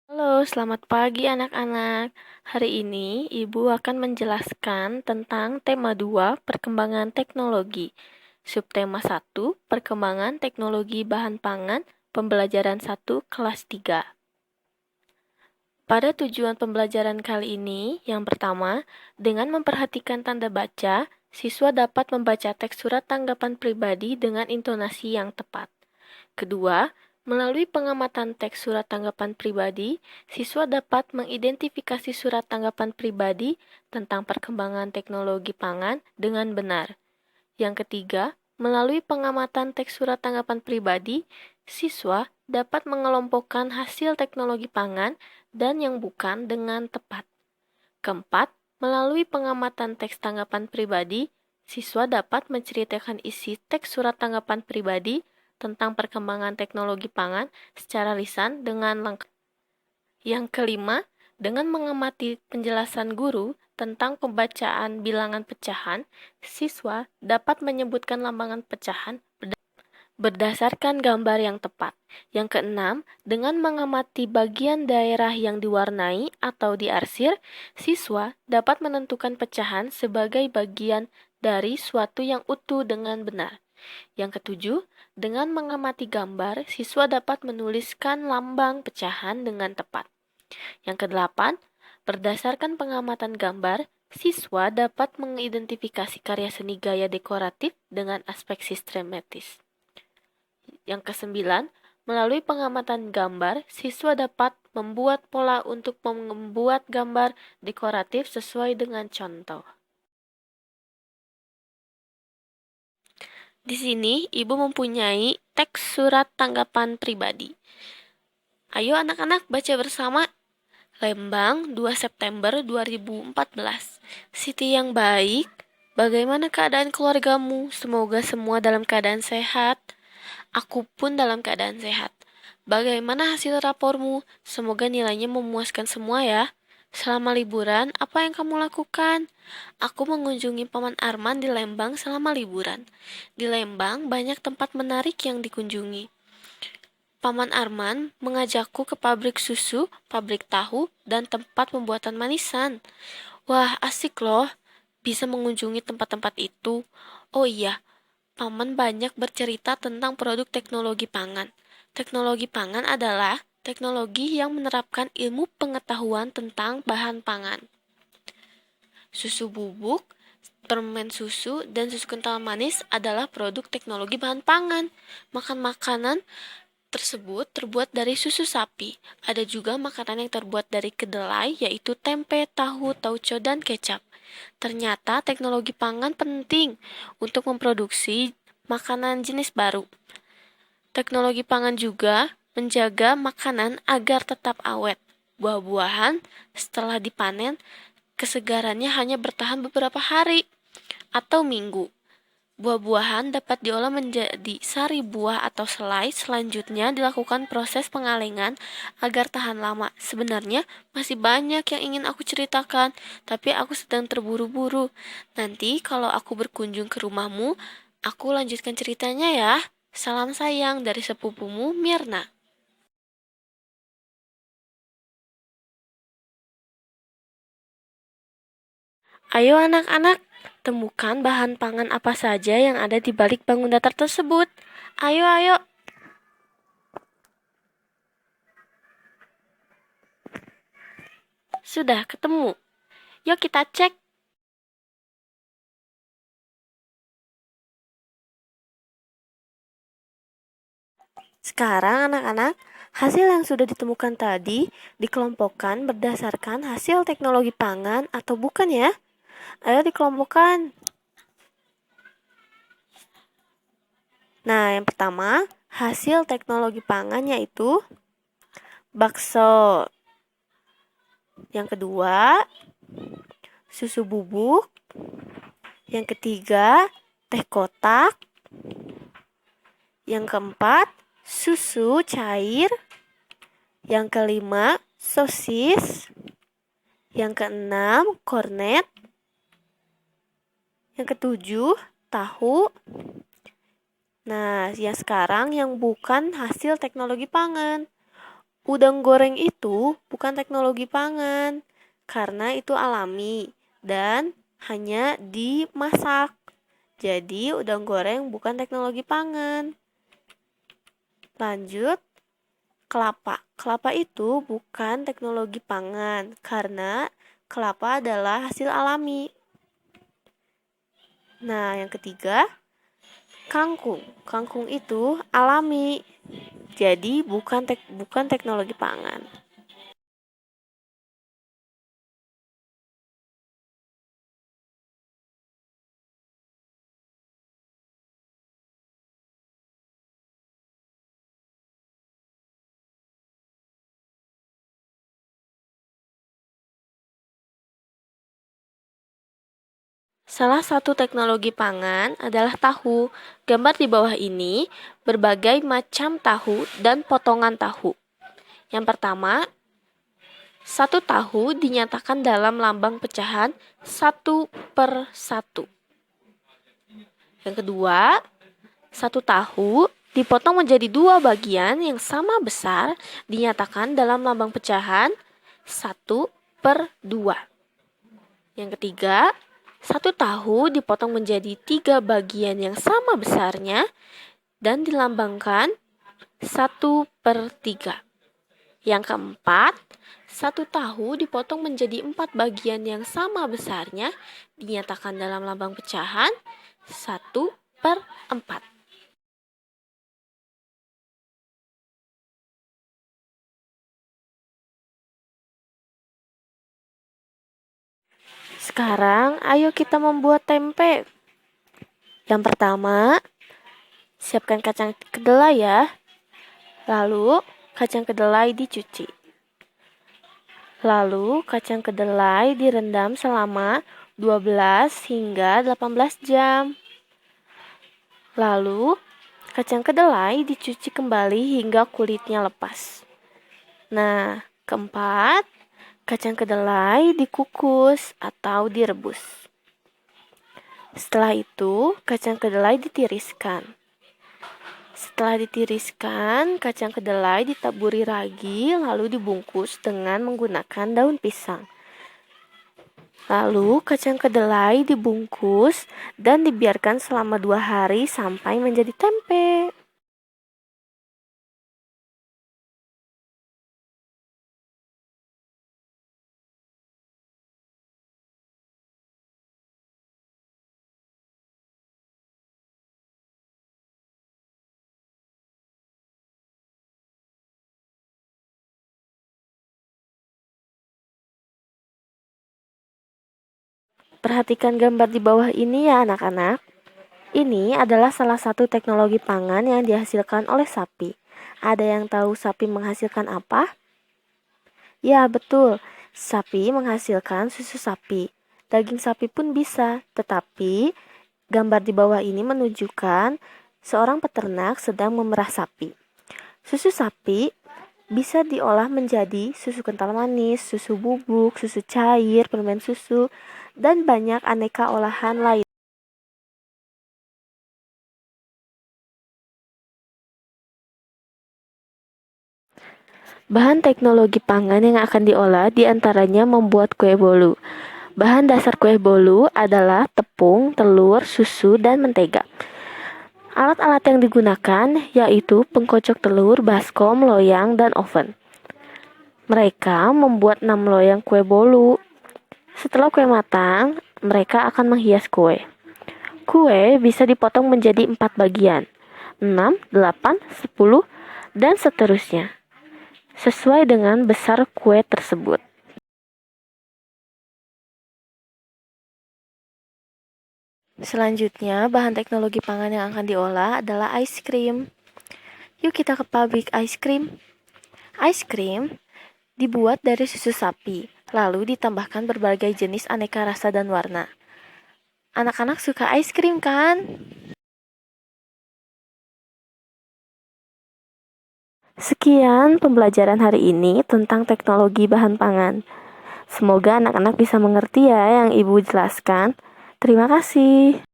Halo, selamat pagi anak-anak. Hari ini Ibu akan menjelaskan tentang tema 2, perkembangan teknologi. Subtema 1, perkembangan teknologi bahan pangan, pembelajaran 1, kelas 3. Pada tujuan pembelajaran kali ini, yang pertama, dengan memperhatikan tanda baca, siswa dapat membaca teks surat tanggapan pribadi dengan intonasi yang tepat. Kedua, melalui pengamatan teks surat tanggapan pribadi, siswa dapat mengidentifikasi surat tanggapan pribadi tentang perkembangan teknologi pangan dengan benar. Yang ketiga, melalui pengamatan teks surat tanggapan pribadi, siswa dapat mengelompokkan hasil teknologi pangan dan yang bukan dengan tepat. Keempat, melalui pengamatan teks tanggapan pribadi, siswa dapat menceritakan isi teks surat tanggapan pribadi tentang perkembangan teknologi pangan secara lisan dengan lengkap. Yang kelima, dengan mengamati penjelasan guru tentang pembacaan bilangan pecahan, siswa dapat menyebutkan lambangan pecahan berdasarkan gambar yang tepat. Yang keenam, dengan mengamati bagian daerah yang diwarnai atau diarsir, siswa dapat menentukan pecahan sebagai bagian dari suatu yang utuh dengan benar. Yang ketujuh, dengan mengamati gambar, siswa dapat menuliskan lambang pecahan dengan tepat. Yang kedelapan, berdasarkan pengamatan gambar, siswa dapat mengidentifikasi karya seni gaya dekoratif dengan aspek sistematis. Yang kesembilan, melalui pengamatan gambar, siswa dapat membuat pola untuk membuat gambar dekoratif sesuai dengan contoh. Di sini, Ibu mempunyai teks surat tanggapan pribadi. Ayo anak-anak baca bersama. Lembang, 2 September 2014. Siti yang baik, bagaimana keadaan keluargamu? Semoga semua dalam keadaan sehat. Aku pun dalam keadaan sehat. Bagaimana hasil rapormu? Semoga nilainya memuaskan semua ya. Selama liburan, apa yang kamu lakukan? Aku mengunjungi Paman Arman di Lembang selama liburan. Di Lembang, banyak tempat menarik yang dikunjungi. Paman Arman mengajakku ke pabrik susu, pabrik tahu, dan tempat pembuatan manisan. Wah, asik loh. Bisa mengunjungi tempat-tempat itu. Oh iya, Paman banyak bercerita tentang produk teknologi pangan. Teknologi pangan adalah teknologi yang menerapkan ilmu pengetahuan tentang bahan pangan. Susu bubuk, permen susu, dan susu kental manis adalah produk teknologi bahan pangan. Makan makanan tersebut terbuat dari susu sapi. Ada juga makanan yang terbuat dari kedelai, yaitu tempe, tahu, tauco, dan kecap. Ternyata teknologi pangan penting untuk memproduksi makanan jenis baru. Teknologi pangan juga menjaga makanan agar tetap awet. Buah-buahan setelah dipanen, kesegarannya hanya bertahan beberapa hari atau minggu. Buah-buahan dapat diolah menjadi sari buah atau selai. Selanjutnya dilakukan proses pengalengan agar tahan lama. Sebenarnya masih banyak yang ingin aku ceritakan, tapi aku sedang terburu-buru. Nanti kalau aku berkunjung ke rumahmu, aku lanjutkan ceritanya ya. Salam sayang dari sepupumu, Mirna. Ayo anak-anak, temukan bahan pangan apa saja yang ada di balik bangun datar tersebut. Ayo, ayo. Sudah ketemu. Yuk kita cek. Sekarang anak-anak, hasil yang sudah ditemukan tadi dikelompokkan berdasarkan hasil teknologi pangan atau bukan ya? Ayo dikelompokkan. Nah, yang pertama, hasil teknologi pangan yaitu bakso. Yang kedua, susu bubuk. Yang ketiga, teh kotak. Yang keempat, susu cair. Yang kelima, sosis. Yang keenam, kornet. Yang ketujuh, tahu. Nah, yang sekarang yang bukan hasil teknologi pangan. Udang goreng itu bukan teknologi pangan, karena itu alami dan hanya dimasak. Jadi, udang goreng bukan teknologi pangan. Lanjut, kelapa. Kelapa itu bukan teknologi pangan, karena kelapa adalah hasil alami. Nah, yang ketiga, kangkung. Kangkung itu alami, jadi bukan teknologi pangan. Salah satu teknologi pangan adalah tahu. Gambar di bawah ini berbagai macam tahu dan potongan tahu. Yang pertama, satu tahu dinyatakan dalam lambang pecahan 1/1. Yang kedua, satu tahu dipotong menjadi 2 bagian yang sama besar dinyatakan dalam lambang pecahan 1/2. Yang ketiga, satu tahu dipotong menjadi 3 bagian yang sama besarnya dan dilambangkan 1/3. Yang keempat, satu tahu dipotong menjadi 4 bagian yang sama besarnya dinyatakan dalam lambang pecahan 1/4. Sekarang, ayo kita membuat tempe. Yang pertama, siapkan kacang kedelai ya. Lalu, kacang kedelai dicuci. Lalu, kacang kedelai direndam selama 12 hingga 18 jam. Lalu, kacang kedelai dicuci kembali hingga kulitnya lepas. Nah, keempat, kacang kedelai dikukus atau direbus. Setelah itu, kacang kedelai ditiriskan. Setelah ditiriskan, kacang kedelai ditaburi ragi lalu dibungkus dengan menggunakan daun pisang. Lalu, kacang kedelai dibungkus dan dibiarkan selama 2 hari sampai menjadi tempe. Perhatikan gambar di bawah ini ya anak-anak. Ini adalah salah satu teknologi pangan yang dihasilkan oleh sapi. Ada yang tahu sapi menghasilkan apa? Ya, betul. Sapi menghasilkan susu sapi. Daging sapi pun bisa, tetapi gambar di bawah ini menunjukkan seorang peternak sedang memerah sapi. Susu sapi bisa diolah menjadi susu kental manis, susu bubuk, susu cair, permen susu, dan banyak aneka olahan lain. Bahan teknologi pangan yang akan diolah diantaranya membuat kue bolu. Bahan dasar kue bolu adalah tepung, telur, susu, dan mentega. Alat-alat yang digunakan yaitu pengkocok telur, baskom, loyang, dan oven. Mereka membuat 6 loyang kue bolu. Setelah kue matang, mereka akan menghias kue. Kue bisa dipotong menjadi 4 bagian, 6, 8, 10, dan seterusnya, sesuai dengan besar kue tersebut. Selanjutnya, bahan teknologi pangan yang akan diolah adalah ice cream. Yuk kita ke pabrik ice cream. Ice cream dibuat dari susu sapi, lalu ditambahkan berbagai jenis aneka rasa dan warna. Anak-anak suka ice cream kan? Sekian pembelajaran hari ini tentang teknologi bahan pangan. Semoga anak-anak bisa mengerti ya yang Ibu jelaskan. Terima kasih.